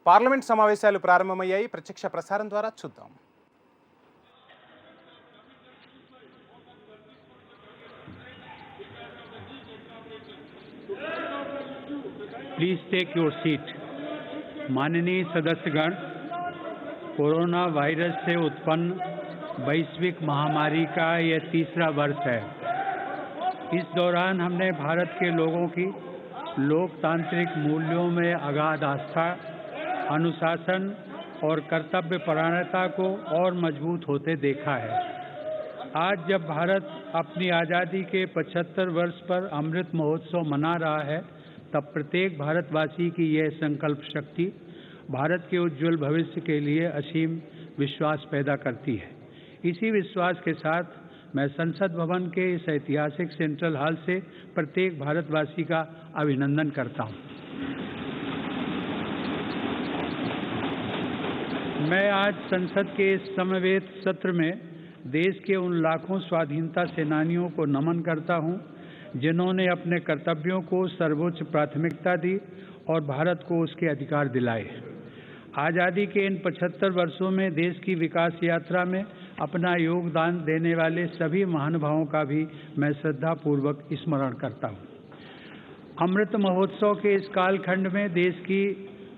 Parliament సమావేశాలు ప్రారంభమయ్యాయి. ప్రత్యక్ష ప్రసారం ద్వారా చూద్దాం. Please take your seat. माननीय सदस्यगण, कोरोना वायरस से उत्पन्न वैश्विक महामारी का यह तीसरा वर्ष है। इस दौरान हमने भारत के लोगों की लोकतांत्रिक मूल्यों में अगाध आस्था, अनुशासन और कर्तव्यपरायणता को और मजबूत होते देखा है। आज जब भारत अपनी आज़ादी के 75 वर्ष पर अमृत महोत्सव मना रहा है, तब प्रत्येक भारतवासी की यह संकल्प शक्ति भारत के उज्जवल भविष्य के लिए असीम विश्वास पैदा करती है। इसी विश्वास के साथ मैं संसद भवन के इस ऐतिहासिक सेंट्रल हॉल से प्रत्येक भारतवासी का अभिनंदन करता हूं। मैं आज संसद के इस समवेत सत्र में देश के उन लाखों स्वाधीनता सेनानियों को नमन करता हूं जिन्होंने अपने कर्तव्यों को सर्वोच्च प्राथमिकता दी और भारत को उसके अधिकार दिलाए। आज़ादी के इन 75 वर्षों में देश की विकास यात्रा में अपना योगदान देने वाले सभी महानुभावों का भी मैं श्रद्धापूर्वक स्मरण करता हूँ। अमृत महोत्सव के इस कालखंड में देश की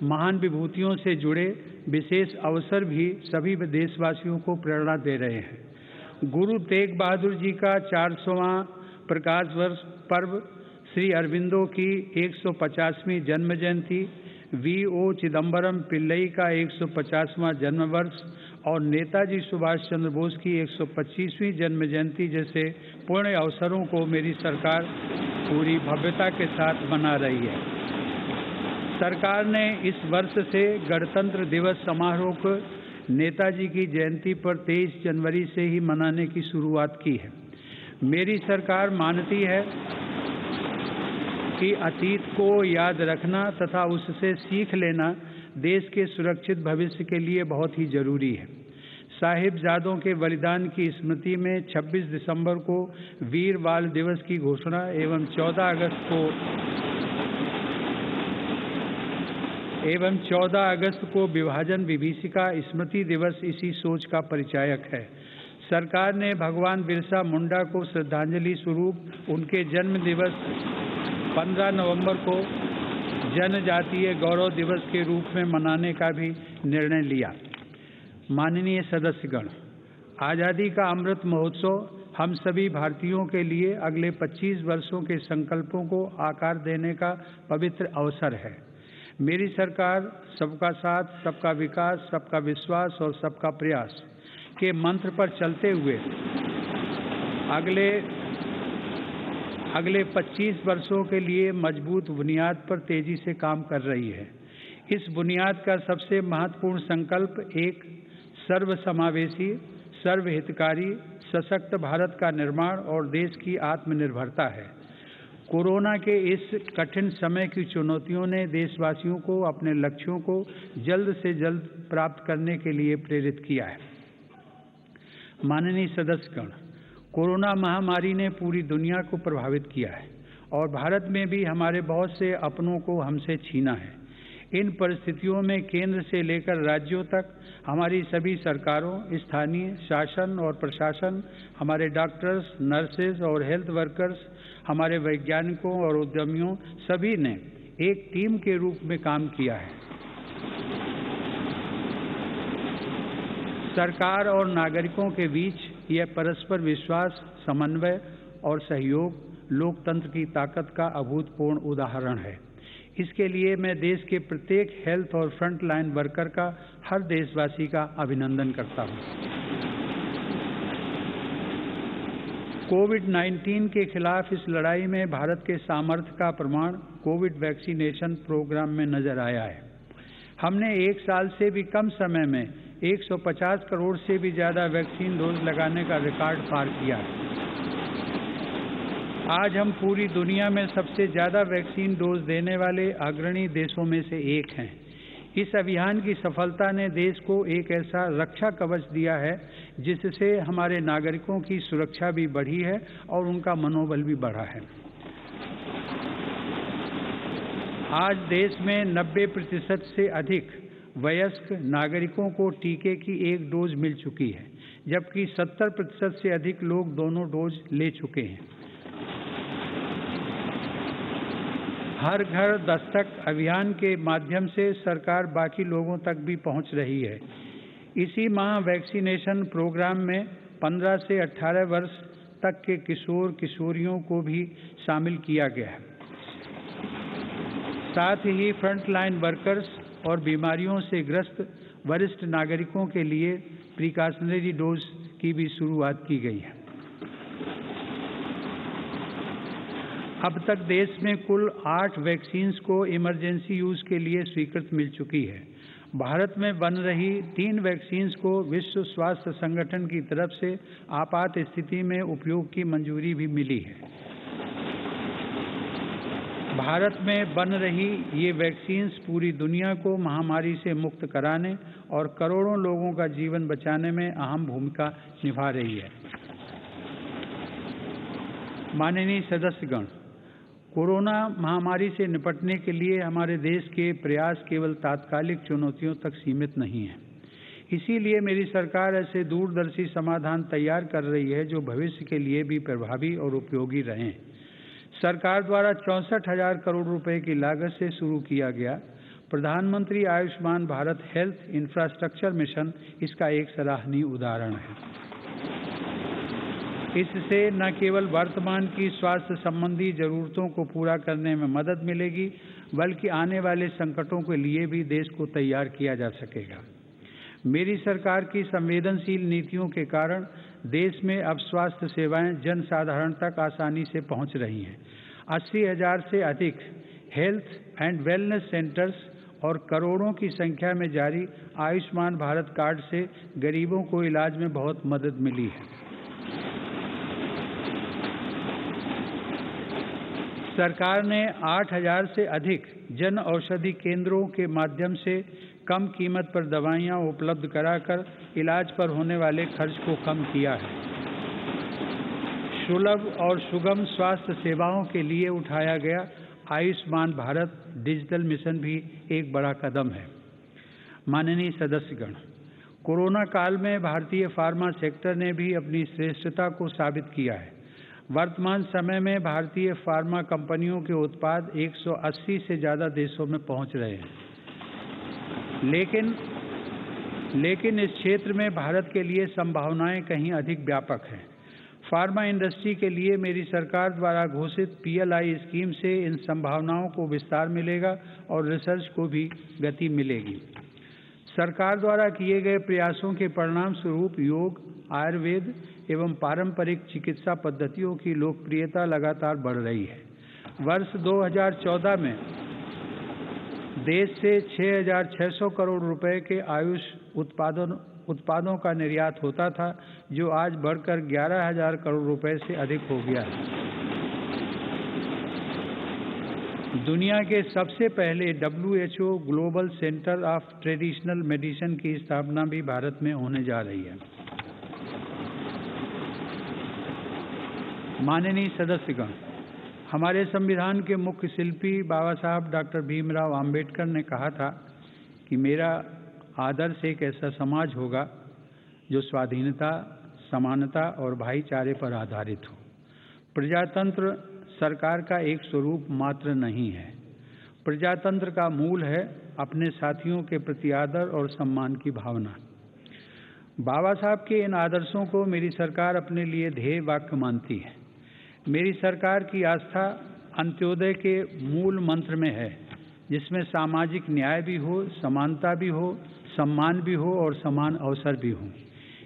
महान विभूतियों से जुड़े विशेष अवसर भी सभी देशवासियों को प्रेरणा दे रहे हैं। गुरु तेग बहादुर जी का 400वां प्रकाश वर्ष पर्व, श्री अरविंदो की 150वीं जन्म जयंती, V.O. चिदम्बरम पिल्लई का 150वां जन्म वर्ष और नेताजी सुभाष चंद्र बोस की 125वीं जन्म जयंती जैसे पुण्य अवसरों को मेरी सरकार पूरी भव्यता के साथ मना रही है। सरकार ने इस वर्ष से गणतंत्र दिवस समारोह को नेताजी की जयंती पर 23 जनवरी से ही मनाने की शुरुआत की है। मेरी सरकार मानती है कि अतीत को याद रखना तथा उससे सीख लेना देश के सुरक्षित भविष्य के लिए बहुत ही जरूरी है। साहिबजादों के बलिदान की स्मृति में 26 दिसंबर को वीर बाल दिवस की घोषणा एवं 14 अगस्त को विभाजन विभीषिका स्मृति दिवस इसी सोच का परिचायक है। सरकार ने भगवान बिरसा मुंडा को श्रद्धांजलि स्वरूप उनके जन्म दिवस 15 नवंबर को जनजातीय गौरव दिवस के रूप में मनाने का भी निर्णय लिया। माननीय सदस्यगण, आज़ादी का अमृत महोत्सव हम सभी भारतीयों के लिए अगले 25 वर्षों के संकल्पों को आकार देने का पवित्र अवसर है। मेरी सरकार सबका साथ, सबका विकास, सबका विश्वास और सबका प्रयास के मंत्र पर चलते हुए अगले 25 वर्षों के लिए मजबूत बुनियाद पर तेजी से काम कर रही है। इस बुनियाद का सबसे महत्वपूर्ण संकल्प एक सर्वसमावेशी, सर्वहितकारी, सशक्त भारत का निर्माण और देश की आत्मनिर्भरता है। कोरोना के इस कठिन समय की चुनौतियों ने देशवासियों को अपने लक्ष्यों को जल्द से जल्द प्राप्त करने के लिए प्रेरित किया है। माननीय सदस्यगण, कोरोना महामारी ने पूरी दुनिया को प्रभावित किया है और भारत में भी हमारे बहुत से अपनों को हमसे छीना है। इन परिस्थितियों में केंद्र से लेकर राज्यों तक हमारी सभी सरकारों, स्थानीय शासन और प्रशासन, हमारे डॉक्टर्स, नर्सेज और हेल्थ वर्कर्स, हमारे वैज्ञानिकों और उद्यमियों सभी ने एक टीम के रूप में काम किया है। सरकार और नागरिकों के बीच यह परस्पर विश्वास, समन्वय और सहयोग लोकतंत्र की ताकत का अभूतपूर्व उदाहरण है। इसके लिए मैं देश के प्रत्येक हेल्थ और फ्रंट लाइन वर्कर का, हर देशवासी का अभिनंदन करता हूं। कोविड-19 के खिलाफ इस लड़ाई में भारत के सामर्थ्य का प्रमाण कोविड वैक्सीनेशन प्रोग्राम में नजर आया है। हमने 1 साल से भी कम समय में 150 करोड़ से भी ज़्यादा वैक्सीन डोज लगाने का रिकॉर्ड पार किया है। आज हम पूरी दुनिया में सबसे ज़्यादा वैक्सीन डोज देने वाले अग्रणी देशों में से एक हैं। इस अभियान की सफलता ने देश को एक ऐसा रक्षा कवच दिया है जिससे हमारे नागरिकों की सुरक्षा भी बढ़ी है और उनका मनोबल भी बढ़ा है। आज देश में 90% से अधिक वयस्क नागरिकों को टीके की 1 डोज मिल चुकी है, जबकि 70% से अधिक लोग दोनों डोज ले चुके हैं। हर घर दस्तक अभियान के माध्यम से सरकार बाकी लोगों तक भी पहुंच रही है। इसी माह वैक्सीनेशन प्रोग्राम में 15 से 18 वर्ष तक के किशोर किशोरियों को भी शामिल किया गया है। साथ ही फ्रंटलाइन वर्कर्स और बीमारियों से ग्रस्त वरिष्ठ नागरिकों के लिए प्रिकॉशनरी डोज की भी शुरुआत की गई है। अब तक देश में कुल 8 वैक्सीन्स को इमरजेंसी यूज के लिए स्वीकृति मिल चुकी है। भारत में बन रही 3 वैक्सीन्स को विश्व स्वास्थ्य संगठन की तरफ से आपात स्थिति में उपयोग की मंजूरी भी मिली है। भारत में बन रही ये वैक्सीन्स पूरी दुनिया को महामारी से मुक्त कराने और करोड़ों लोगों का जीवन बचाने में अहम भूमिका निभा रही है। माननीय सदस्यगण, कोरोना महामारी से निपटने के लिए हमारे देश के प्रयास केवल तात्कालिक चुनौतियों तक सीमित नहीं हैं। इसीलिए मेरी सरकार ऐसे दूरदर्शी समाधान तैयार कर रही है जो भविष्य के लिए भी प्रभावी और उपयोगी रहें। सरकार द्वारा 64,000 करोड़ रुपए की लागत से शुरू किया गया प्रधानमंत्री Ayushman Bharat health infrastructure mission इसका एक सराहनीय उदाहरण है। इससे न केवल वर्तमान की स्वास्थ्य संबंधी जरूरतों को पूरा करने में मदद मिलेगी, बल्कि आने वाले संकटों के लिए भी देश को तैयार किया जा सकेगा। मेरी सरकार की संवेदनशील नीतियों के कारण देश में अब स्वास्थ्य सेवाएं जन साधारण तक आसानी से पहुंच रही हैं। 80,000 से अधिक हेल्थ एंड वेलनेस सेंटर्स और करोड़ों की संख्या में जारी आयुष्मान भारत कार्ड से गरीबों को इलाज में बहुत मदद मिली है। सरकार ने 8,000 से अधिक जन औषधि केंद्रों के माध्यम से कम कीमत पर दवाइयां उपलब्ध कराकर इलाज पर होने वाले खर्च को कम किया है। सुलभ और सुगम स्वास्थ्य सेवाओं के लिए उठाया गया आयुष्मान भारत डिजिटल मिशन भी एक बड़ा कदम है। माननीय सदस्यगण, कोरोना काल में भारतीय फार्मा सेक्टर ने भी अपनी श्रेष्ठता को साबित किया है। वर्तमान समय में भारतीय फार्मा कंपनियों के उत्पाद 180 से ज़्यादा देशों में पहुंच रहे हैं। लेकिन इस क्षेत्र में भारत के लिए संभावनाएं कहीं अधिक व्यापक हैं। फार्मा इंडस्ट्री के लिए मेरी सरकार द्वारा घोषित PLI स्कीम से इन संभावनाओं को विस्तार मिलेगा और रिसर्च को भी गति मिलेगी। सरकार द्वारा किए गए प्रयासों के परिणाम स्वरूप योग, आयुर्वेद एवं पारंपरिक चिकित्सा पद्धतियों की लोकप्रियता लगातार बढ़ रही है। वर्ष 2014 में देश से 6,600 करोड़ रुपए के आयुष उत्पादों का निर्यात होता था, जो आज बढ़कर 11,000 करोड़ रुपए से अधिक हो गया है। दुनिया के सबसे पहले WHO global centre of traditional medicine की स्थापना भी भारत में होने जा रही है। माननीय सदस्यगण, हमारे संविधान के मुख्य शिल्पी बाबा साहब डॉक्टर भीमराव अंबेडकर ने कहा था कि मेरा आदर्श एक ऐसा समाज होगा जो स्वाधीनता, समानता और भाईचारे पर आधारित हो। प्रजातंत्र सरकार का एक स्वरूप मात्र नहीं है। प्रजातंत्र का मूल है अपने साथियों के प्रति आदर और सम्मान की भावना। बाबा साहब के इन आदर्शों को मेरी सरकार अपने लिए ध्येय वाक्य मानती है। मेरी सरकार की आस्था अंत्योदय के मूल मंत्र में है, जिसमें सामाजिक न्याय भी हो, समानता भी हो, सम्मान भी हो और समान अवसर भी हो।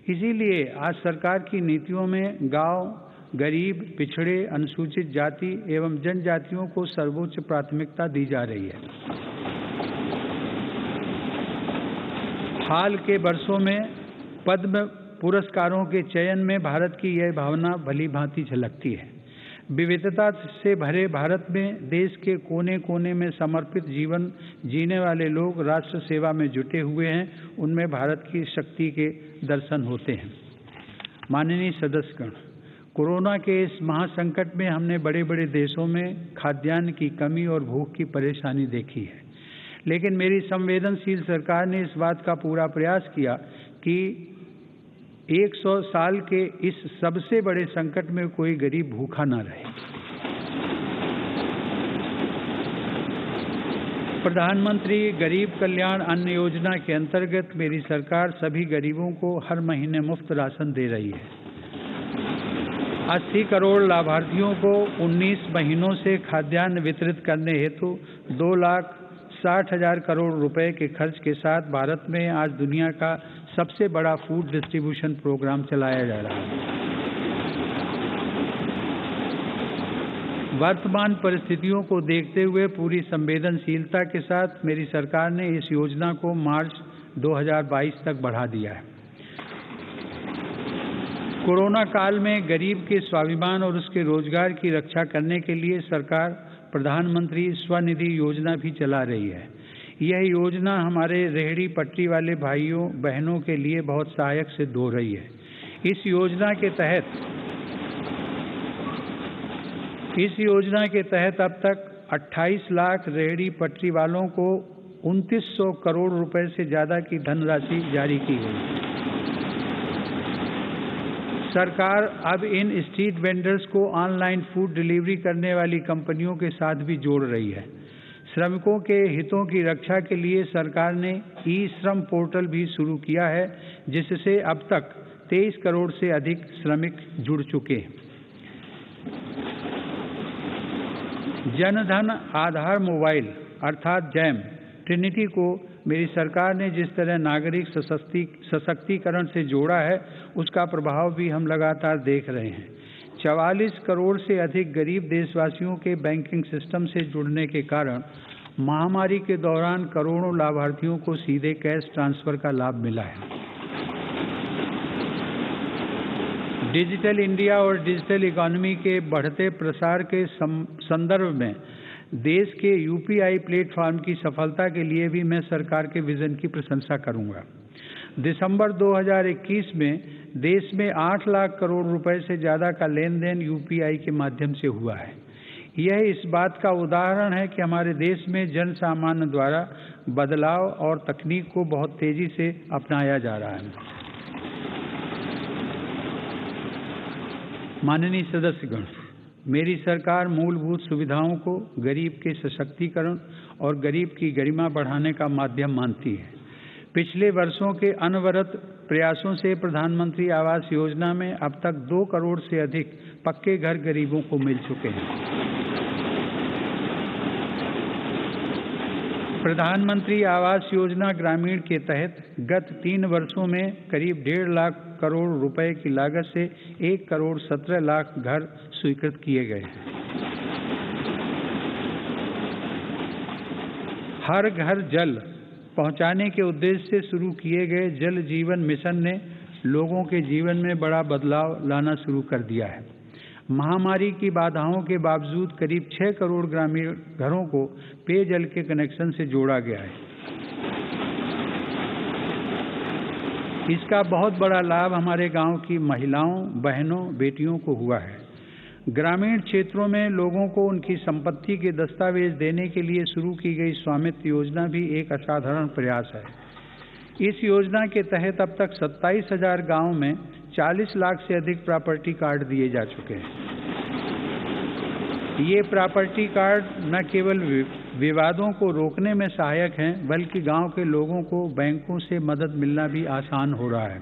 इसीलिए आज सरकार की नीतियों में गांव, गरीब, पिछड़े, अनुसूचित जाति एवं जनजातियों को सर्वोच्च प्राथमिकता दी जा रही है। हाल के वर्षों में पद्म पुरस्कारों के चयन में भारत की यह भावना भली भांति झलकती है। विविधता से भरे भारत में देश के कोने कोने में समर्पित जीवन जीने वाले लोग राष्ट्र सेवा में जुटे हुए हैं। उनमें भारत की शक्ति के दर्शन होते हैं। माननीय सदस्यगण, कोरोना के इस महासंकट में हमने बड़े बड़े देशों में खाद्यान्न की कमी और भूख की परेशानी देखी है। लेकिन मेरी संवेदनशील सरकार ने इस बात का पूरा प्रयास किया कि 100 साल के इस सबसे बड़े संकट में कोई गरीब भूखा ना रहे। प्रधानमंत्री गरीब कल्याण अन्न योजना के अंतर्गत मेरी सरकार सभी गरीबों को हर महीने मुफ्त राशन दे रही है। 80 करोड़ लाभार्थियों को 19 महीनों से खाद्यान्न वितरित करने हेतु 2,60,000 करोड़ रुपए के खर्च के साथ भारत में आज दुनिया का सबसे बड़ा फूड डिस्ट्रीब्यूशन प्रोग्राम चलाया जा रहा है। वर्तमान परिस्थितियों को देखते हुए पूरी संवेदनशीलता के साथ मेरी सरकार ने इस योजना को मार्च 2022 तक बढ़ा दिया है। कोरोना काल में गरीब के स्वाभिमान और उसके रोजगार की रक्षा करने के लिए सरकार प्रधानमंत्री स्वनिधि योजना भी चला रही है। यह योजना हमारे रेहड़ी पटरी वाले भाइयों बहनों के लिए बहुत सहायक सिद्ध हो रही है। इस योजना के तहत अब तक 28 लाख रेहड़ी पटरी वालों को 2900 करोड़ रुपए से ज़्यादा की धनराशि जारी की गई है। सरकार अब इन स्ट्रीट वेंडर्स को ऑनलाइन फूड डिलीवरी करने वाली कंपनियों के साथ भी जोड़ रही है। श्रमिकों के हितों की रक्षा के लिए सरकार ने ई-श्रम पोर्टल भी शुरू किया है, जिससे अब तक 23 करोड़ से अधिक श्रमिक जुड़ चुके हैं। जनधन आधार मोबाइल अर्थात जैम ट्रिनिटी को मेरी सरकार ने जिस तरह नागरिक सशक्तिकरण से जोड़ा है, उसका प्रभाव भी हम लगातार देख रहे हैं। 44 करोड़ से अधिक गरीब देशवासियों के बैंकिंग सिस्टम से जुड़ने के कारण महामारी के दौरान करोड़ों लाभार्थियों को सीधे कैश ट्रांसफर का लाभ मिला है। डिजिटल इंडिया और डिजिटल इकोनॉमी के बढ़ते प्रसार के संदर्भ में देश के यूपीआई प्लेटफॉर्म की सफलता के लिए भी मैं सरकार के विजन की प्रशंसा करूंगा। दिसंबर 2021 में देश में 8 लाख करोड़ रुपए से ज़्यादा का लेन देन यूपीआई के माध्यम से हुआ है। यह इस बात का उदाहरण है कि हमारे देश में जन सामान्य द्वारा बदलाव और तकनीक को बहुत तेजी से अपनाया जा रहा है। माननीय सदस्यगण, मेरी सरकार मूलभूत सुविधाओं को गरीब के सशक्तिकरण और गरीब की गरिमा बढ़ाने का माध्यम मानती है। पिछले वर्षों के अनवरत प्रयासों से प्रधानमंत्री आवास योजना में अब तक 2 करोड़ से अधिक पक्के घर गरीबों को मिल चुके हैं। प्रधानमंत्री आवास योजना ग्रामीण के तहत गत 3 वर्षों में करीब 1.5 लाख करोड़ रुपए की लागत से 1 करोड़ 17 लाख घर स्वीकृत किए गए हैं। हर घर जल पहुंचाने के उद्देश्य से शुरू किए गए जल जीवन मिशन ने लोगों के जीवन में बड़ा बदलाव लाना शुरू कर दिया है। महामारी की बाधाओं के बावजूद करीब 6 करोड़ ग्रामीण घरों को पेयजल के कनेक्शन से जोड़ा गया है। इसका बहुत बड़ा लाभ हमारे गांव की महिलाओं, बहनों, बेटियों को हुआ है। ग्रामीण क्षेत्रों में लोगों को उनकी संपत्ति के दस्तावेज देने के लिए शुरू की गई स्वामित्व योजना भी एक असाधारण प्रयास है। इस योजना के तहत अब तक 27,000 गाँव में 40 लाख से अधिक प्रॉपर्टी कार्ड दिए जा चुके हैं। ये प्रॉपर्टी कार्ड न केवल विवादों को रोकने में सहायक हैं, बल्कि गांव के लोगों को बैंकों से मदद मिलना भी आसान हो रहा है।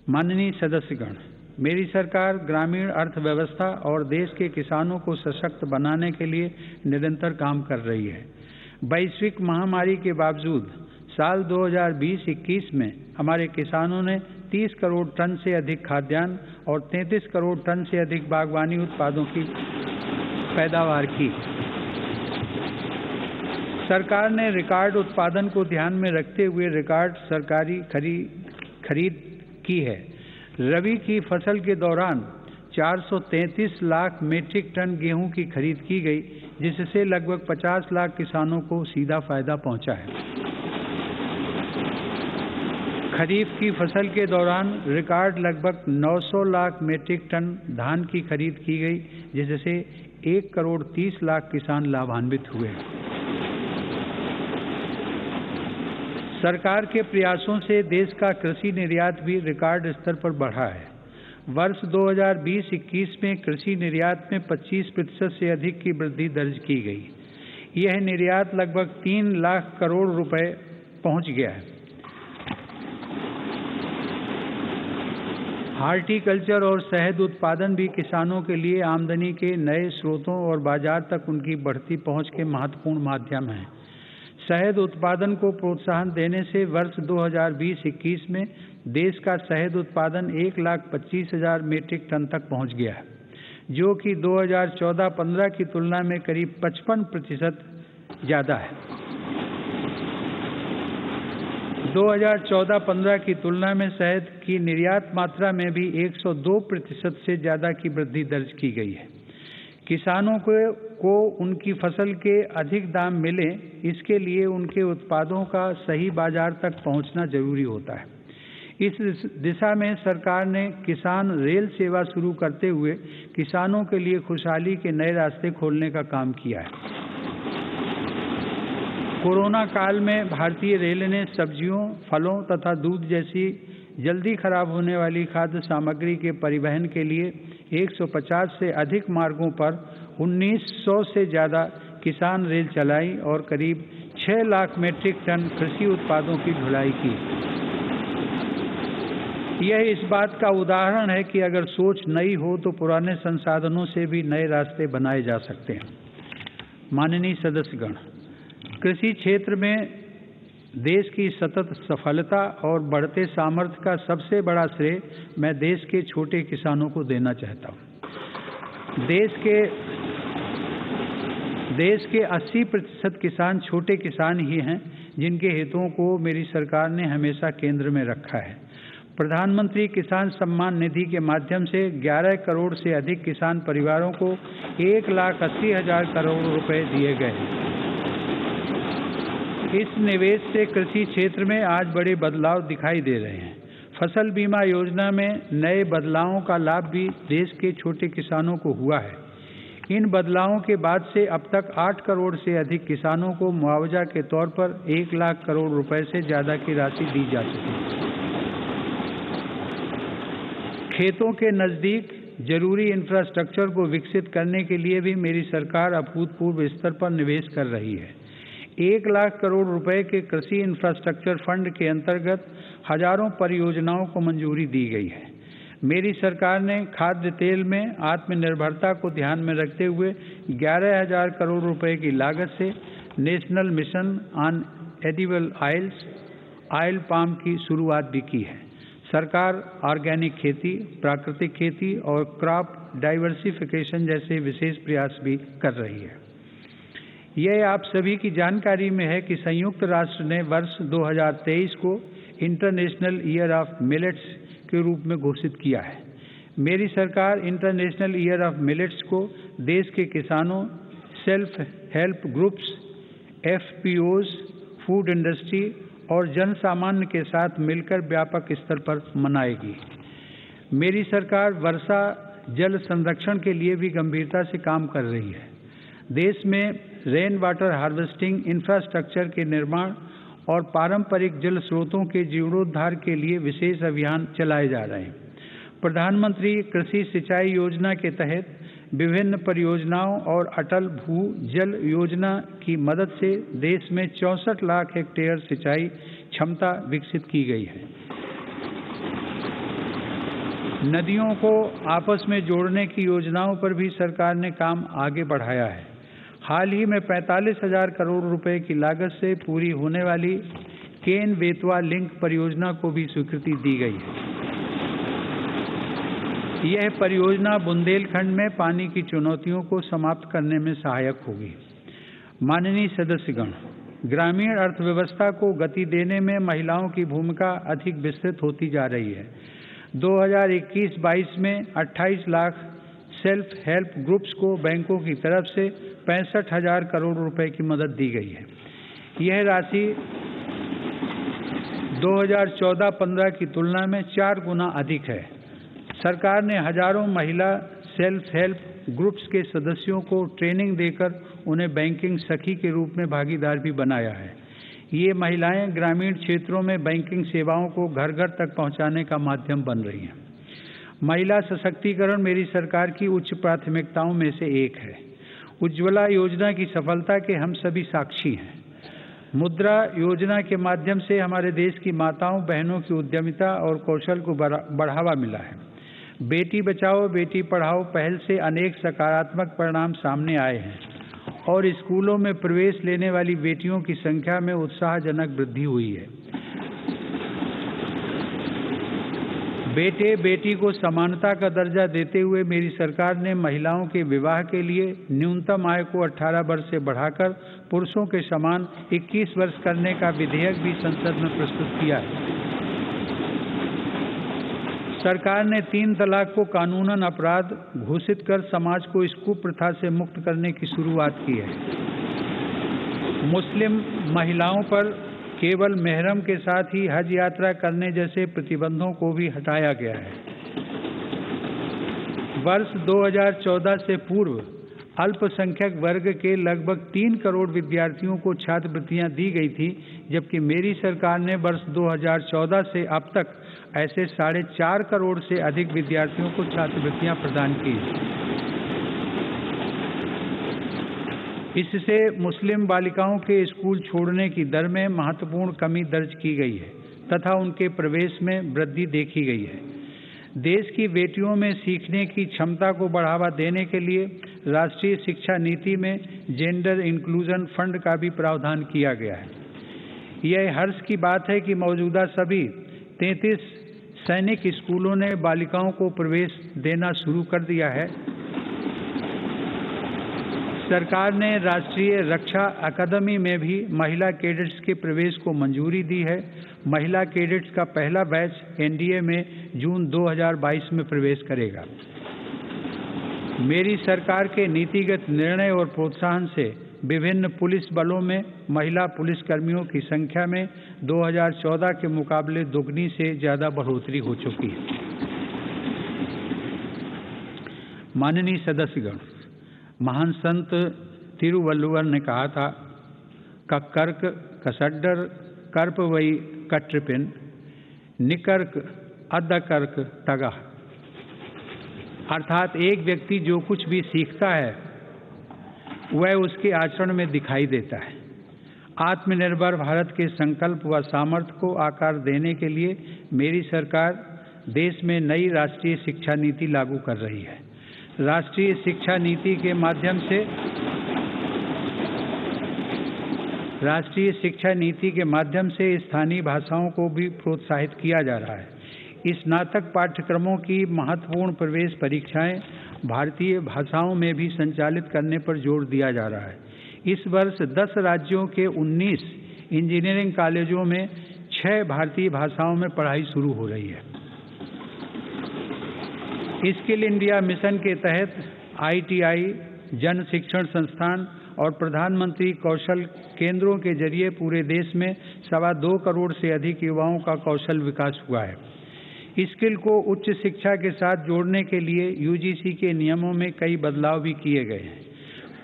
माननीय सदस्यगण, मेरी सरकार ग्रामीण अर्थव्यवस्था और देश के किसानों को सशक्त बनाने के लिए निरंतर काम कर रही है। वैश्विक महामारी के बावजूद साल 2020-21 में हमारे किसानों ने 30 करोड़ टन से अधिक खाद्यान्न और 33 करोड़ टन से अधिक बागवानी उत्पादों की पैदावार की। सरकार ने रिकॉर्ड उत्पादन को ध्यान में रखते हुए रिकॉर्ड सरकारी खरीद की है। रबी की फसल के दौरान 433 लाख मीट्रिक टन गेहूं की खरीद की गई, जिससे लगभग 50 लाख किसानों को सीधा फायदा पहुंचा है। खरीफ की फसल के दौरान रिकॉर्ड लगभग 900 लाख मीट्रिक टन धान की खरीद की गई, जिससे 1 करोड़ 30 लाख किसान लाभान्वित हुए। सरकार के प्रयासों से देश का कृषि निर्यात भी रिकॉर्ड स्तर पर बढ़ा है। वर्ष 2020-21 में कृषि निर्यात में 25% से अधिक की वृद्धि दर्ज की गई। यह निर्यात लगभग 3 लाख करोड़ रुपए पहुंच गया है। हार्टिकल्चर और शहद उत्पादन भी किसानों के लिए आमदनी के नए स्रोतों और बाजार तक उनकी बढ़ती पहुंच के महत्वपूर्ण माध्यम हैं। शहद उत्पादन को प्रोत्साहन देने से वर्ष 2020-21 में देश का शहद उत्पादन 1,25,000 मीट्रिक टन तक पहुंच गया है, जो कि 2014-15 की तुलना में करीब 55% ज़्यादा है। 2014-15 की तुलना में शहद की निर्यात मात्रा में भी 102% से ज़्यादा की वृद्धि दर्ज की गई है। किसानों को उनकी फसल के अधिक दाम मिले, इसके लिए उनके उत्पादों का सही बाजार तक पहुंचना जरूरी होता है। इस दिशा में सरकार ने किसान रेल सेवा शुरू करते हुए किसानों के लिए खुशहाली के नए रास्ते खोलने का काम किया है। कोरोना काल में भारतीय रेल ने सब्जियों, फलों तथा दूध जैसी जल्दी खराब होने वाली खाद्य सामग्री के परिवहन के लिए 150 से अधिक मार्गों पर 1900 से ज़्यादा किसान रेल चलाई और करीब 6 लाख मीट्रिक टन कृषि उत्पादों की ढुलाई की। यह इस बात का उदाहरण है कि अगर सोच नई हो तो पुराने संसाधनों से भी नए रास्ते बनाए जा सकते हैं। माननीय सदस्यगण, कृषि क्षेत्र में देश की सतत सफलता और बढ़ते सामर्थ्य का सबसे बड़ा श्रेय मैं देश के छोटे किसानों को देना चाहता हूँ। देश के 80% किसान छोटे किसान ही हैं, जिनके हितों को मेरी सरकार ने हमेशा केंद्र में रखा है। प्रधानमंत्री किसान सम्मान निधि के माध्यम से 11 करोड़ से अधिक किसान परिवारों को 1,80,000 करोड़ रुपए दिए गए हैं। इस निवेश से कृषि क्षेत्र में आज बड़े बदलाव दिखाई दे रहे हैं। फसल बीमा योजना में नए बदलावों का लाभ भी देश के छोटे किसानों को हुआ है। इन बदलावों के बाद से अब तक 8 करोड़ से अधिक किसानों को मुआवजा के तौर पर 1 लाख करोड़ रुपए से ज़्यादा की राशि दी जा चुकी है। खेतों के नज़दीक जरूरी इंफ्रास्ट्रक्चर को विकसित करने के लिए भी मेरी सरकार अभूतपूर्व स्तर पर निवेश कर रही है। 1 लाख करोड़ रुपए के कृषि इंफ्रास्ट्रक्चर फंड के अंतर्गत हजारों परियोजनाओं को मंजूरी दी गई है। मेरी सरकार ने खाद्य तेल में आत्मनिर्भरता को ध्यान में रखते हुए 11,000 करोड़ रुपए की लागत से national mission on edible oil palm की शुरुआत भी की है। सरकार ऑर्गेनिक खेती, प्राकृतिक खेती और क्रॉप डाइवर्सिफिकेशन जैसे विशेष प्रयास भी कर रही है। यह आप सभी की जानकारी में है कि संयुक्त राष्ट्र ने वर्ष 2023 को इंटरनेशनल ईयर ऑफ मिलेट्स के रूप में घोषित किया है। मेरी सरकार इंटरनेशनल ईयर ऑफ मिलेट्स को देश के किसानों, self help groups, FPOs, food industry और जन सामान्य के साथ मिलकर व्यापक स्तर पर मनाएगी। मेरी सरकार वर्षा जल संरक्षण के लिए भी गंभीरता से काम कर रही है। देश में रेन वाटर हार्वेस्टिंग इंफ्रास्ट्रक्चर के निर्माण और पारंपरिक जल स्रोतों के जीर्णोद्धार के लिए विशेष अभियान चलाए जा रहे हैं। प्रधानमंत्री कृषि सिंचाई योजना के तहत विभिन्न परियोजनाओं और अटल भू जल योजना की मदद से देश में 64 लाख हेक्टेयर सिंचाई क्षमता विकसित की गई है। नदियों को आपस में जोड़ने की योजनाओं पर भी सरकार ने काम आगे बढ़ाया है। हाल ही में 45,000 करोड़ रुपए की लागत से पूरी होने वाली केन बेतवा लिंक परियोजना को भी स्वीकृति दी गई है। यह परियोजना बुंदेलखंड में पानी की चुनौतियों को समाप्त करने में सहायक होगी। माननीय सदस्यगण, ग्रामीण अर्थव्यवस्था को गति देने में महिलाओं की भूमिका अधिक विस्तृत होती जा रही है। 2021-22 में 28 लाख सेल्फ हेल्प ग्रुप्स को बैंकों की तरफ से 65,000 करोड़ रुपए की मदद दी गई है। यह राशि 2014-15 की तुलना में 4 गुना अधिक है। सरकार ने हजारों महिला सेल्फ हेल्प ग्रुप्स के सदस्यों को ट्रेनिंग देकर उन्हें बैंकिंग सखी के रूप में भागीदार भी बनाया है। ये महिलाएं ग्रामीण क्षेत्रों में बैंकिंग सेवाओं को घर घर तक पहुंचाने का माध्यम बन रही हैं। महिला सशक्तिकरण मेरी सरकार की उच्च प्राथमिकताओं में से एक है। उज्ज्वला योजना की सफलता के हम सभी साक्षी हैं। मुद्रा योजना के माध्यम से हमारे देश की माताओं बहनों की उद्यमिता और कौशल को बढ़ावा मिला है। बेटी बचाओ बेटी पढ़ाओ पहल से अनेक सकारात्मक परिणाम सामने आए हैं और स्कूलों में प्रवेश लेने वाली बेटियों की संख्या में उत्साहजनक वृद्धि हुई है। बेटे बेटी को समानता का दर्जा देते हुए मेरी सरकार ने महिलाओं के विवाह के लिए न्यूनतम आय को 18 वर्ष से बढ़ाकर पुरुषों के समान 21 वर्ष करने का विधेयक भी संसद में प्रस्तुत किया है। सरकार ने 3 तलाक को कानूनन अपराध घोषित कर समाज को इस कुप्रथा से मुक्त करने की शुरुआत की है। मुस्लिम महिलाओं पर केवल मेहरम के साथ ही हज यात्रा करने जैसे प्रतिबंधों को भी हटाया गया है। वर्ष 2014 से पूर्व अल्पसंख्यक वर्ग के लगभग 3 करोड़ विद्यार्थियों को छात्रवृत्तियां दी गई थी, जबकि मेरी सरकार ने वर्ष 2014 से अब तक ऐसे 4.5 करोड़ से अधिक विद्यार्थियों को छात्रवृत्तियां प्रदान की। इससे मुस्लिम बालिकाओं के स्कूल छोड़ने की दर में महत्वपूर्ण कमी दर्ज की गई है तथा उनके प्रवेश में वृद्धि देखी गई है। देश की बेटियों में सीखने की क्षमता को बढ़ावा देने के लिए राष्ट्रीय शिक्षा नीति में जेंडर इंक्लूजन फंड का भी प्रावधान किया गया है। यह हर्ष की बात है कि मौजूदा सभी 33 सैनिक स्कूलों ने बालिकाओं को प्रवेश देना शुरू कर दिया है। सरकार ने राष्ट्रीय रक्षा अकादमी में भी महिला कैडेट्स के प्रवेश को मंजूरी दी है। महिला कैडेट्स का पहला बैच एनडीए में जून 2022 में प्रवेश करेगा। मेरी सरकार के नीतिगत निर्णय और प्रोत्साहन से विभिन्न पुलिस बलों में महिला पुलिसकर्मियों की संख्या में 2014 के मुकाबले दोगुनी से ज़्यादा बढ़ोतरी हो चुकी है। माननीय सदस्यगण, महान संत तिरुवल्लुवर ने कहा था, कक्कर्क कसड्डर कर्प वई कट्रिपिन निकर्क अद्दकर्क तगा। अर्थात एक व्यक्ति जो कुछ भी सीखता है वह उसके आचरण में दिखाई देता है। आत्मनिर्भर भारत के संकल्प व सामर्थ्य को आकार देने के लिए मेरी सरकार देश में नई राष्ट्रीय शिक्षा नीति लागू कर रही है। राष्ट्रीय शिक्षा नीति के माध्यम से स्थानीय भाषाओं को भी प्रोत्साहित किया जा रहा है। स्नातक पाठ्यक्रमों की महत्वपूर्ण प्रवेश परीक्षाएं भारतीय भाषाओं में भी संचालित करने पर जोर दिया जा रहा है। इस वर्ष 10 राज्यों के 19 इंजीनियरिंग कॉलेजों में 6 भारतीय भाषाओं में पढ़ाई शुरू हो रही है। स्किल इंडिया मिशन के तहत ITI, जन शिक्षण संस्थान और प्रधानमंत्री कौशल केंद्रों के जरिए पूरे देश में 2.25 करोड़ से अधिक युवाओं का कौशल विकास हुआ है। स्किल को उच्च शिक्षा के साथ जोड़ने के लिए UGC के नियमों में कई बदलाव भी किए गए हैं।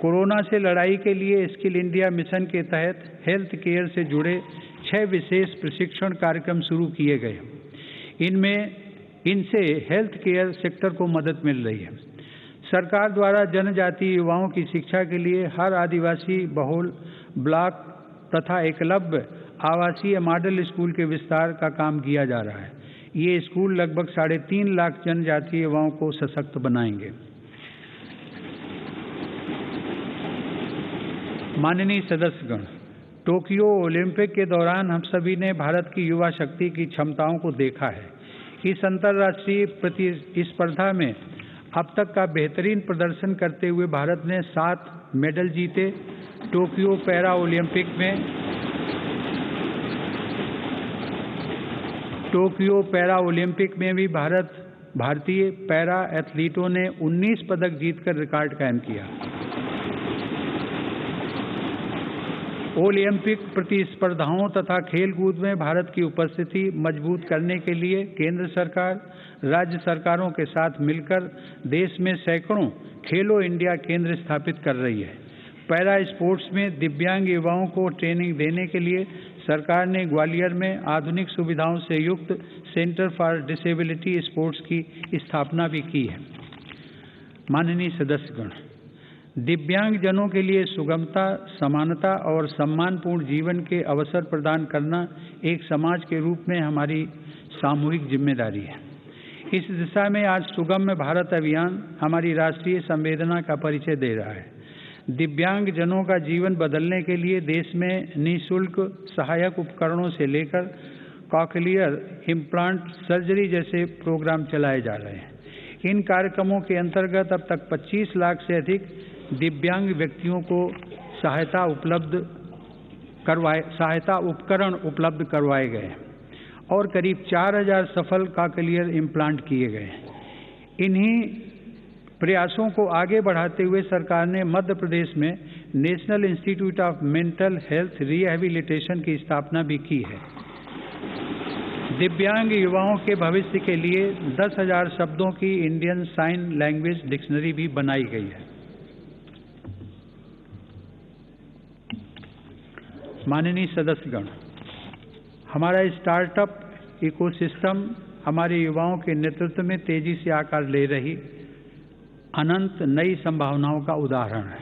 कोरोना से लड़ाई के लिए स्किल इंडिया मिशन के तहत हेल्थ केयर से जुड़े 6 विशेष प्रशिक्षण कार्यक्रम शुरू किए गए। इनसे हेल्थ केयर सेक्टर को मदद मिल रही है। सरकार द्वारा जनजातीय युवाओं की शिक्षा के लिए हर आदिवासी बहुल ब्लॉक तथा एकलव्य आवासीय मॉडल स्कूल के विस्तार का काम किया जा रहा है। ये स्कूल लगभग 3.5 लाख जनजातीय युवाओं को सशक्त बनाएंगे। माननीय सदस्यगण, टोक्यो ओलंपिक के दौरान हम सभी ने भारत की युवा शक्ति की क्षमताओं को देखा है। इस अंतर्राष्ट्रीय प्रतिस्पर्धा में अब तक का बेहतरीन प्रदर्शन करते हुए भारत ने 7 मेडल जीते। टोक्यो पैरा ओलंपिक में भी भारतीय पैरा एथलीटों ने 19 पदक जीतकर रिकॉर्ड कायम किया। ओलंपिक प्रतिस्पर्धाओं तथा खेलकूद में भारत की उपस्थिति मजबूत करने के लिए केंद्र सरकार राज्य सरकारों के साथ मिलकर देश में सैकड़ों खेलो इंडिया केंद्र स्थापित कर रही है। पैरा स्पोर्ट्स में दिव्यांग युवाओं को ट्रेनिंग देने के लिए सरकार ने ग्वालियर में आधुनिक सुविधाओं से युक्त सेंटर फॉर डिसेबिलिटी स्पोर्ट्स की स्थापना भी की है। माननीय सदस्यगण, दिव्यांगजनों के लिए सुगमता, समानता और सम्मानपूर्ण जीवन के अवसर प्रदान करना एक समाज के रूप में हमारी सामूहिक जिम्मेदारी है। इस दिशा में आज सुगम्य भारत अभियान हमारी राष्ट्रीय संवेदना का परिचय दे रहा है। दिव्यांगजनों का जीवन बदलने के लिए देश में निःशुल्क सहायक उपकरणों से लेकर कॉकलियर इम्प्लांट सर्जरी जैसे प्रोग्राम चलाए जा रहे हैं। इन कार्यक्रमों के अंतर्गत अब तक 25 लाख से अधिक दिव्यांग व्यक्तियों को सहायता उपकरण उपलब्ध करवाए गए और करीब 4000 सफल कॉकलियर इम्प्लांट किए गए। इन्हीं प्रयासों को आगे बढ़ाते हुए सरकार ने मध्य प्रदेश में national institute of mental health rehabilitation की स्थापना भी की है। दिव्यांग युवाओं के भविष्य के लिए 10,000 शब्दों की इंडियन साइन लैंग्वेज डिक्शनरी भी बनाई गई है। माननीय सदस्यगण, हमारा स्टार्टअप इकोसिस्टम हमारे युवाओं के नेतृत्व में तेजी से आकार ले रही अनंत नई संभावनाओं का उदाहरण है।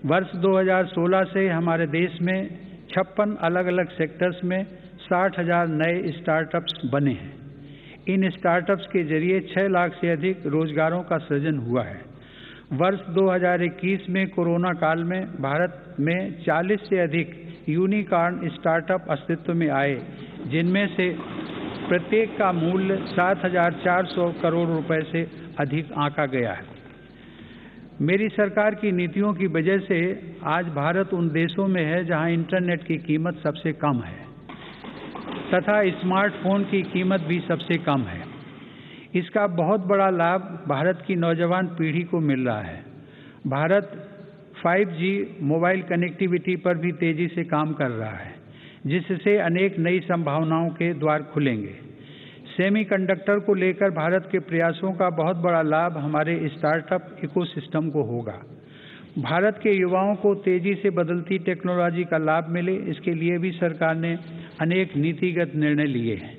वर्ष 2016 से हमारे देश में 56 अलग अलग सेक्टर्स में 60,000 नए स्टार्टअप्स बने हैं। इन स्टार्टअप्स के जरिए 6 लाख से अधिक रोजगारों का सृजन हुआ है। वर्ष 2021 में कोरोना काल में भारत में 40 से अधिक यूनिकॉर्न स्टार्टअप अस्तित्व में आए, जिनमें से प्रत्येक का मूल्य 7,400 करोड़ रुपए से अधिक आंका गया है। मेरी सरकार की नीतियों की वजह से आज भारत उन देशों में है जहां इंटरनेट की कीमत सबसे कम है तथा स्मार्टफोन की कीमत भी सबसे कम है। इसका बहुत बड़ा लाभ भारत की नौजवान पीढ़ी को मिल रहा है। भारत 5G मोबाइल कनेक्टिविटी पर भी तेजी से काम कर रहा है, जिससे अनेक नई संभावनाओं के द्वार खुलेंगे। सेमीकंडक्टर को लेकर भारत के प्रयासों का बहुत बड़ा लाभ हमारे स्टार्टअप इकोसिस्टम को होगा। भारत के युवाओं को तेजी से बदलती टेक्नोलॉजी का लाभ मिले, इसके लिए भी सरकार ने अनेक नीतिगत निर्णय लिए हैं।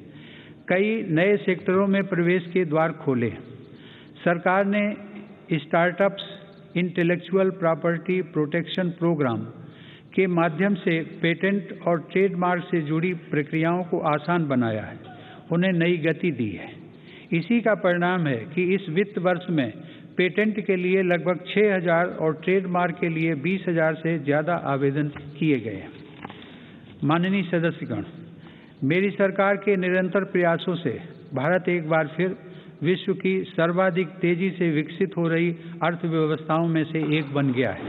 कई नए सेक्टरों में प्रवेश के द्वार खोले। सरकार ने startups intellectual property protection program के माध्यम से पेटेंट और ट्रेडमार्क से जुड़ी प्रक्रियाओं को आसान बनाया है, उन्हें नई गति दी है। इसी का परिणाम है कि इस वित्त वर्ष में पेटेंट के लिए लगभग 6,000 और ट्रेडमार्क के लिए 20,000 से ज़्यादा आवेदन किए गए। माननीय सदस्यगण, मेरी सरकार के निरंतर प्रयासों से भारत एक बार फिर विश्व की सर्वाधिक तेजी से विकसित हो रही अर्थव्यवस्थाओं में से एक बन गया है।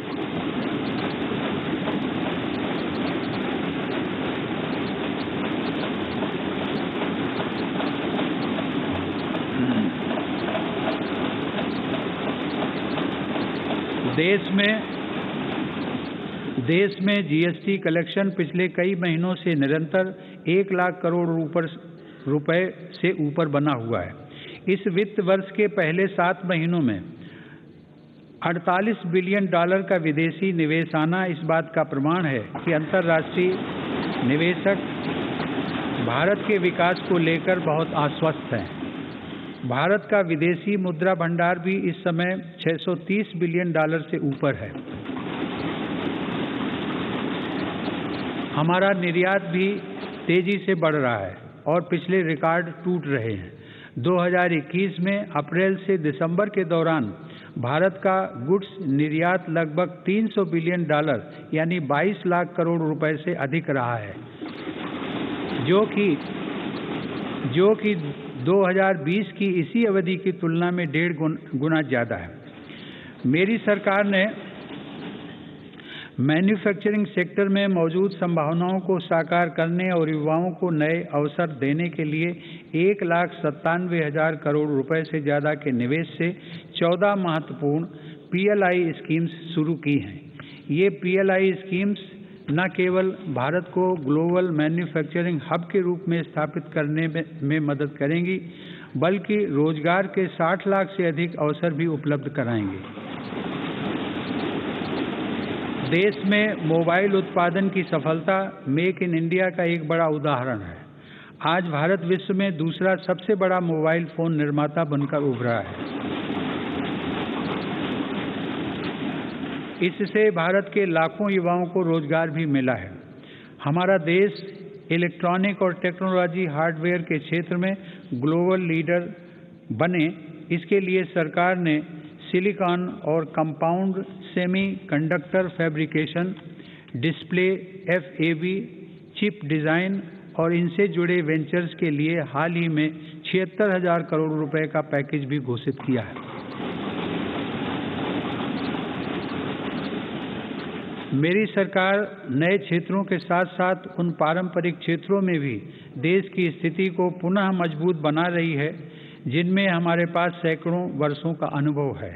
देश में जीएसटी कलेक्शन पिछले कई महीनों से निरंतर 1 लाख करोड़ रुपए से ऊपर बना हुआ है। इस वित्त वर्ष के पहले 7 महीनों में $48 बिलियन का विदेशी निवेश आना इस बात का प्रमाण है कि अंतर्राष्ट्रीय निवेशक भारत के विकास को लेकर बहुत आश्वस्त हैं। भारत का विदेशी मुद्रा भंडार भी इस समय $630 बिलियन से ऊपर है। हमारा निर्यात भी तेजी से बढ़ रहा है और पिछले रिकॉर्ड टूट रहे हैं। 2021 में अप्रैल से दिसंबर के दौरान भारत का गुड्स निर्यात लगभग $300 बिलियन यानी 22 लाख करोड़ रुपए से अधिक रहा है, जो कि 2020 की इसी अवधि की तुलना में 1.5 गुना ज़्यादा है। मेरी सरकार ने मैन्युफैक्चरिंग सेक्टर में मौजूद संभावनाओं को साकार करने और युवाओं को नए अवसर देने के लिए 1,97,000 करोड़ रुपए से ज़्यादा के निवेश से 14 महत्वपूर्ण PLI स्कीम्स शुरू की हैं। ये PLI स्कीम्स न केवल भारत को ग्लोबल मैन्युफैक्चरिंग हब के रूप में स्थापित करने में मदद करेंगी, बल्कि रोजगार के 60 लाख से अधिक अवसर भी उपलब्ध कराएंगे। देश में मोबाइल उत्पादन की सफलता मेक इन इंडिया का एक बड़ा उदाहरण है। आज भारत विश्व में दूसरा सबसे बड़ा मोबाइल फोन निर्माता बनकर उभरा है। इससे भारत के लाखों युवाओं को रोजगार भी मिला है। हमारा देश इलेक्ट्रॉनिक और टेक्नोलॉजी हार्डवेयर के क्षेत्र में ग्लोबल लीडर बने, इसके लिए सरकार ने सिलिकॉन और compound semiconductor fabrication, display, FAB, chip design और इनसे जुड़े वेंचर्स के लिए हाल ही में 76,000 करोड़ रुपए का पैकेज भी घोषित किया है। मेरी सरकार नए क्षेत्रों के साथ साथ उन पारंपरिक क्षेत्रों में भी देश की स्थिति को पुनः मजबूत बना रही है जिनमें हमारे पास सैकड़ों वर्षों का अनुभव है।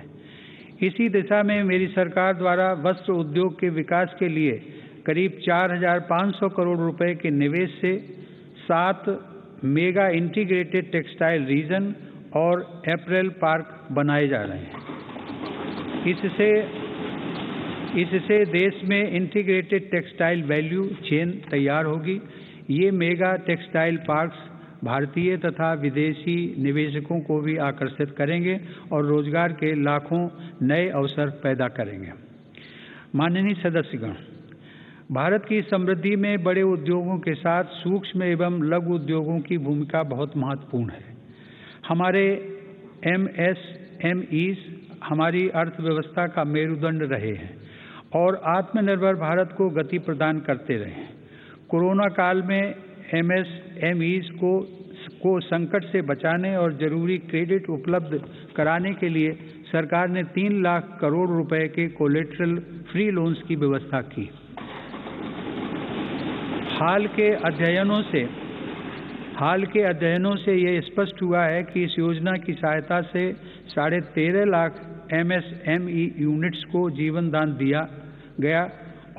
इसी दिशा में मेरी सरकार द्वारा वस्त्र उद्योग के विकास के लिए करीब 4,500 करोड़ रुपए के निवेश से 7 मेगा इंटीग्रेटेड टेक्सटाइल रीजन और अपैरल पार्क बनाए जा रहे हैं। इससे देश में इंटीग्रेटेड टेक्सटाइल वैल्यू चेन तैयार होगी। ये मेगा टेक्सटाइल पार्क्स भारतीय तथा विदेशी निवेशकों को भी आकर्षित करेंगे और रोजगार के लाखों नए अवसर पैदा करेंगे। माननीय सदस्यगण, भारत की समृद्धि में बड़े उद्योगों के साथ सूक्ष्म एवं लघु उद्योगों की भूमिका बहुत महत्वपूर्ण है। हमारे MSMEs हमारी अर्थव्यवस्था का मेरुदंड रहे हैं और आत्मनिर्भर भारत को गति प्रदान करते रहे। कोरोना काल में MSMEs को संकट से बचाने और जरूरी क्रेडिट उपलब्ध कराने के लिए सरकार ने 3 लाख करोड़ रुपए के कोलेटरल फ्री लोन्स की व्यवस्था की। हाल के अध्ययनों से ये स्पष्ट हुआ है कि इस योजना की सहायता से 13.5 लाख MSME यूनिट्स को जीवन दान दिया गया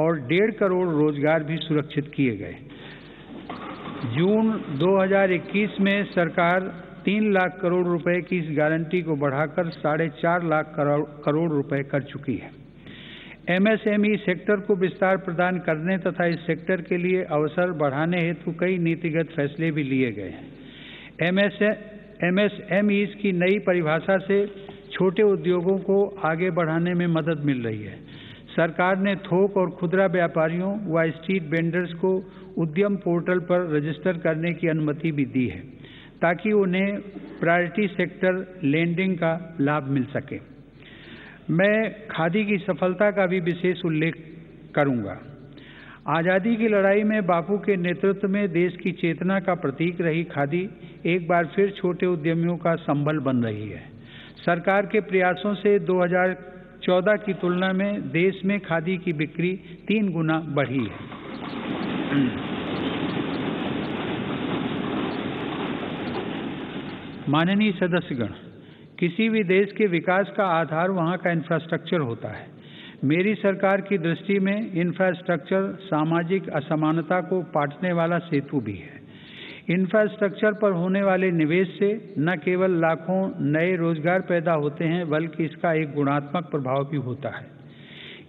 और 1.5 करोड़ रोजगार भी सुरक्षित किए गए। जून 2021 में सरकार 3 लाख करोड़ रुपए की इस गारंटी को बढ़ाकर 4.5 लाख करोड़ रुपए कर चुकी है। MSME सेक्टर को विस्तार प्रदान करने तथा इस सेक्टर के लिए अवसर बढ़ाने हेतु कई नीतिगत फैसले भी लिए गए हैं। MSMEs की नई परिभाषा से छोटे उद्योगों को आगे बढ़ाने में मदद मिल रही है। सरकार ने थोक और खुदरा व्यापारियों व स्ट्रीट वेंडर्स को उद्यम पोर्टल पर रजिस्टर करने की अनुमति भी दी है ताकि उन्हें प्रायोरिटी सेक्टर लेंडिंग का लाभ मिल सके। मैं खादी की सफलता का भी विशेष उल्लेख करूंगा। आज़ादी की लड़ाई में बापू के नेतृत्व में देश की चेतना का प्रतीक रही खादी एक बार फिर छोटे उद्यमियों का संबल बन रही है। सरकार के प्रयासों से 2014 की तुलना में देश में खादी की बिक्री 3 गुना बढ़ी है। माननीय सदस्यगण, किसी भी देश के विकास का आधार वहाँ का इंफ्रास्ट्रक्चर होता है। मेरी सरकार की दृष्टि में इंफ्रास्ट्रक्चर सामाजिक असमानता को पाटने वाला सेतु भी है। इंफ्रास्ट्रक्चर पर होने वाले निवेश से न केवल लाखों नए रोजगार पैदा होते हैं बल्कि इसका एक गुणात्मक प्रभाव भी होता है।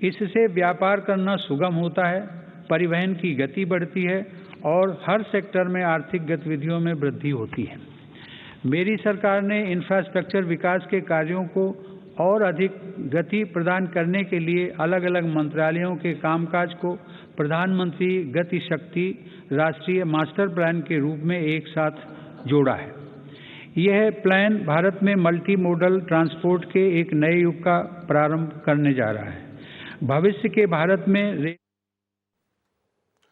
इससे व्यापार करना सुगम होता है, परिवहन की गति बढ़ती है और हर सेक्टर में आर्थिक गतिविधियों में वृद्धि होती है। मेरी सरकार ने इंफ्रास्ट्रक्चर विकास के कार्यों को और अधिक गति प्रदान करने के लिए अलग अलग मंत्रालयों के कामकाज को प्रधानमंत्री गति शक्ति राष्ट्रीय मास्टर प्लान के रूप में एक साथ जोड़ा है। यह प्लान भारत में मल्टी मोडल ट्रांसपोर्ट के एक नए युग का प्रारंभ करने जा रहा है। भविष्य के भारत में